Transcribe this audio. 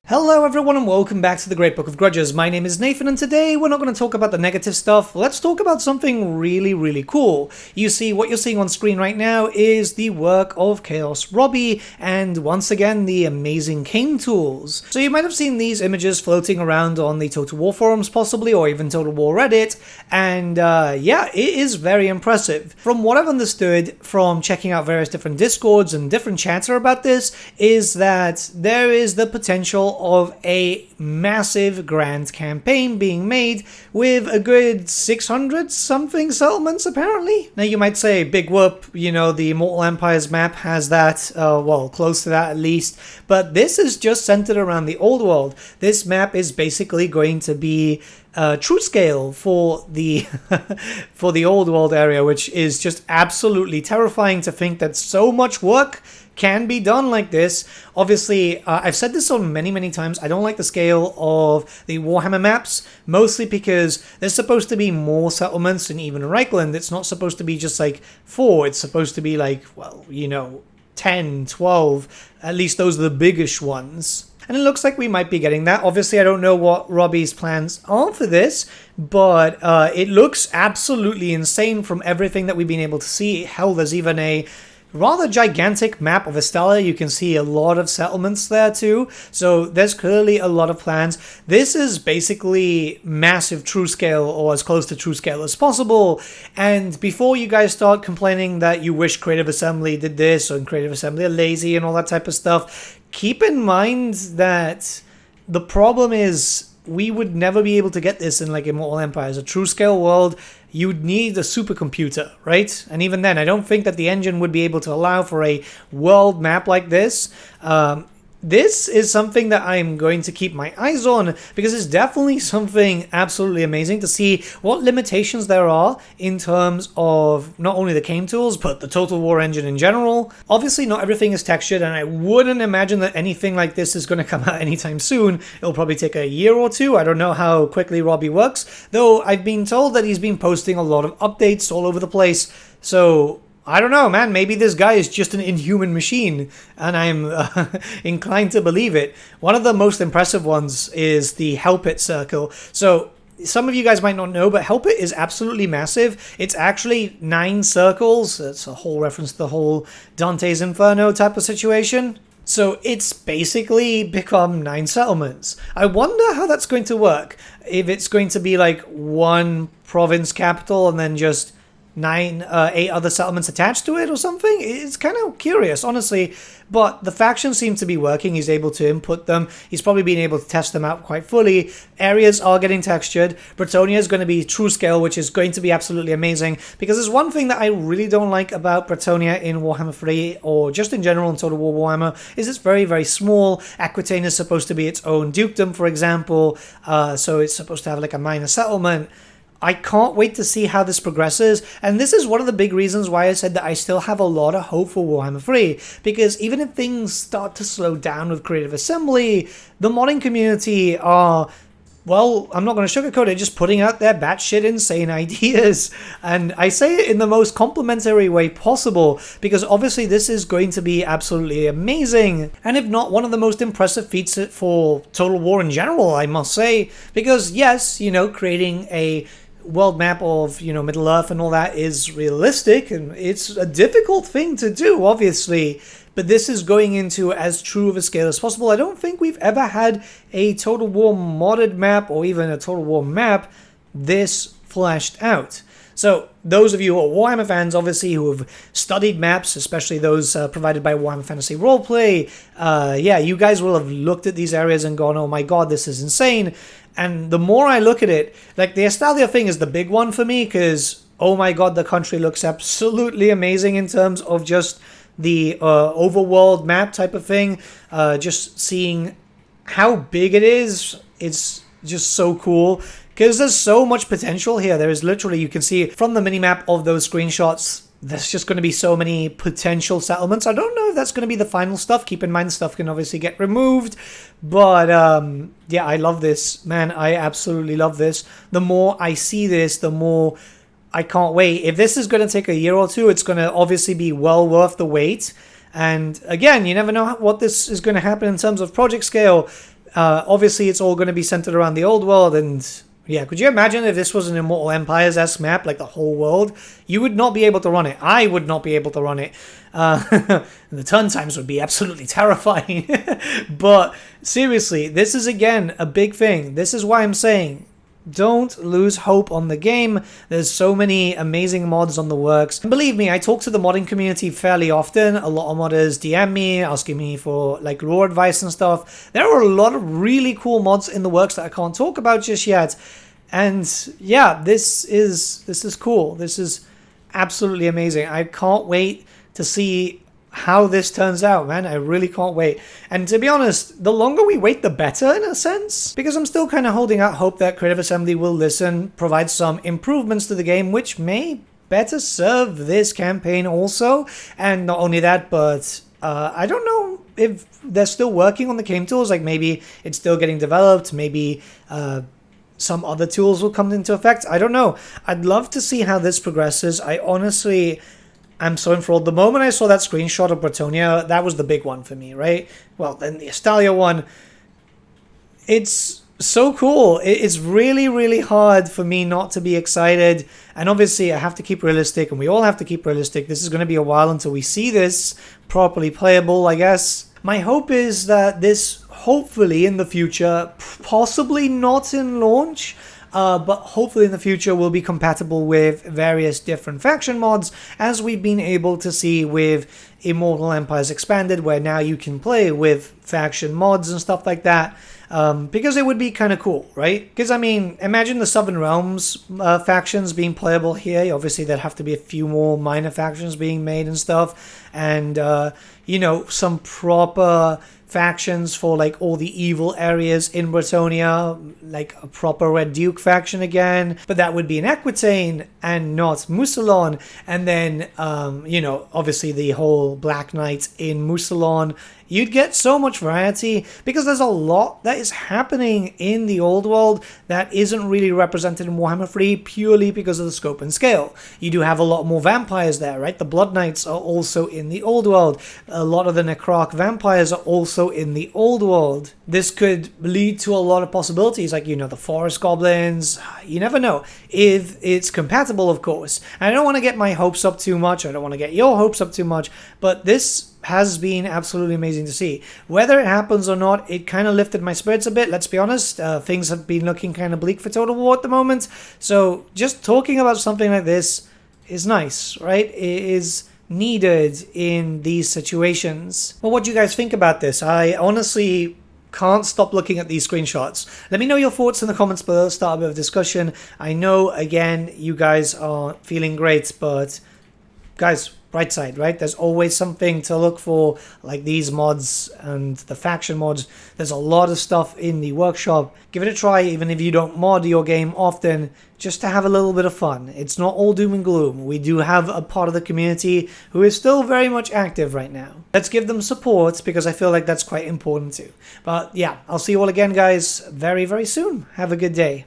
Hello everyone and welcome back to the Great Book of Grudges. My name is Nathan and today we're not going to talk about the negative stuff. Let's talk about something really cool. You see, what you're seeing on screen right now is the work of ChaosRobie and once again the amazing cane tools. So you might have seen these images floating around on the Total War forums possibly, or even Total War Reddit, and yeah, it is very impressive. From what I've understood from checking out various different discords and different chatter about this is that there is the potential of a massive grand campaign being made with a good 600 something settlements apparently. Now you might say, big whoop, you know, the Immortal Empires map has that, well, close to that at least, but this is just centered around the old world. This map is basically going to be true scale for the for the old world area, which is just absolutely terrifying to think that so much work can be done like this. Obviously, I've said this on many times, I don't like the scale of the Warhammer maps, mostly because there's supposed to be more settlements than even Riekland. It's not supposed to be just like 4, it's supposed to be like, well, you know, 10, 12, at least those are the biggest ones. And it looks like we might be getting that. Obviously, I don't know what Robbie's plans are for this, but it looks absolutely insane from everything that we've been able to see. Hell, there's even a rather gigantic map of Estella. You can see a lot of settlements there too, so there's clearly a lot of plans. This is basically massive true scale, or as close to true scale as possible. And before you guys start complaining that you wish Creative Assembly did this, or Creative Assembly are lazy and all that type of stuff, keep in mind that the problem is we would never be able to get this in like Immortal Empires, a true scale world. You'd need a supercomputer, right? And even then, I don't think that the engine would be able to allow for a world map like this. This is something that I'm going to keep my eyes on, because it's definitely something absolutely amazing to see what limitations there are in terms of not only the cane tools, but the Total War engine in general. Obviously, not everything is textured, and I wouldn't imagine that anything like this is going to come out anytime soon. It'll probably take a year or two. I don't know how quickly Robbie works, though I've been told that he's been posting a lot of updates all over the place, so I don't know, man. Maybe this guy is just an inhuman machine, and I'm inclined to believe it. One of the most impressive ones is the Help It circle. So some of you guys might not know, but Help It is absolutely massive. It's actually 9 circles. It's a whole reference to the whole Dante's Inferno type of situation. So it's basically become 9 settlements. I wonder how that's going to work. If it's going to be like one province capital and then just 8 other settlements attached to it or something. It's kind of curious, honestly, but the factions seem to be working. He's able to input them. He's probably been able to test them out quite fully. Areas are getting textured. Bretonnia is going to be true scale, which is going to be absolutely amazing, because there's one thing that I really don't like about Bretonnia in Warhammer 3, or just in general in Total War Warhammer, is it's very small. Aquitaine is supposed to be its own dukedom, for example, so it's supposed to have like a minor settlement. I can't wait to see how this progresses, and this is one of the big reasons why I said that I still have a lot of hope for Warhammer 3, because even if things start to slow down with Creative Assembly, the modding community are, well, I'm not going to sugarcoat it, just putting out their batshit insane ideas, and I say it in the most complimentary way possible, because obviously this is going to be absolutely amazing, and if not, one of the most impressive feats for Total War in general, I must say, because yes, you know, creating a world map of, you know, Middle Earth and all that is realistic, and it's a difficult thing to do, obviously, but this is going into as true of a scale as possible. I don't think we've ever had a Total War modded map, or even a Total War map, this fleshed out. So those of you who are Warhammer fans, obviously, who have studied maps, especially those provided by Warhammer Fantasy Roleplay, yeah, you guys will have looked at these areas and gone, oh my god, this is insane. And the more I look at it, like the Estalia thing is the big one for me, because, oh my god, the country looks absolutely amazing in terms of just the overworld map type of thing. Just seeing how big it is, it's just so cool, because there's so much potential here. There is literally, you can see from the minimap of those screenshots, there's just going to be so many potential settlements. I don't know if that's going to be the final stuff. Keep in mind, stuff can obviously get removed. But yeah, I love this, man. I absolutely love this. The more I see this, the more I can't wait. If this is going to take a year or two, it's going to obviously be well worth the wait. And again, you never know what this is going to happen in terms of project scale. Obviously, it's all going to be centered around the old world, and yeah, could you imagine if this was an Immortal Empires-esque map, like the whole world? You would not be able to run it. I would not be able to run it. The turn times would be absolutely terrifying. But seriously, this is, again, a big thing. This is why I'm saying, don't lose hope on the game. There's so many amazing mods on the works. And believe me, I talk to the modding community fairly often. A lot of modders DM me, asking me for like lore advice and stuff. There are a lot of really cool mods in the works that I can't talk about just yet. And yeah, this is cool. This is absolutely amazing. I can't wait to see how this turns out, man. I really can't wait. And to be honest, the longer we wait, the better in a sense, because I'm still kind of holding out hope that Creative Assembly will listen, provide some improvements to the game, which may better serve this campaign also. And not only that, but I don't know if they're still working on the game tools, like maybe it's still getting developed, maybe some other tools will come into effect. I don't know. I'd love to see how this progresses. I honestly... I'm so enthralled. The moment I saw that screenshot of Bretonnia, that was the big one for me, right? Well, then the Estalia one, it's so cool. It's really, really hard for me not to be excited. And obviously, I have to keep realistic, and we all have to keep realistic. This is going to be a while until we see this properly playable, I guess. My hope is that this, hopefully in the future, possibly not in launch, but hopefully in the future will be compatible with various different faction mods, as we've been able to see with Immortal Empires Expanded, where now you can play with faction mods and stuff like that, because it would be kind of cool, right? Because, I mean, imagine the Southern Realms factions being playable here. Obviously, there'd have to be a few more minor factions being made and stuff, and, you know, some proper factions for like all the evil areas in Bretonnia, like a proper Red Duke faction again, but that would be in Aquitaine and not Mousillon. And then you know, obviously the whole Black Knight in Mousillon. You'd get so much variety, because there's a lot that is happening in the old world that isn't really represented in Warhammer 3 purely because of the scope and scale. You do have a lot more vampires there, right? The Blood Knights are also in the old world. A lot of the Necroc vampires are also in the old world. This could lead to a lot of possibilities, like, you know, the Forest Goblins. You never know, if it's compatible, of course. And I don't want to get my hopes up too much. I don't want to get your hopes up too much, but this has been absolutely amazing to see. Whether it happens or not, it kind of lifted my spirits a bit, let's be honest. Things have been looking kind of bleak for Total War at the moment, so just talking about something like this is nice, right? It is needed in these situations. Well, what do you guys think about this? I honestly can't stop looking at these screenshots. Let me know your thoughts in the comments below, start a bit of discussion. I know, again, you guys are feeling great, but guys, bright side, right? There's always something to look for, like these mods and the faction mods. There's a lot of stuff in the workshop. Give it a try, even if you don't mod your game often, just to have a little bit of fun. It's not all doom and gloom. We do have a part of the community who is still very much active right now. Let's give them support, because I feel like that's quite important too. But yeah, I'll see you all again, guys, very, very soon. Have a good day.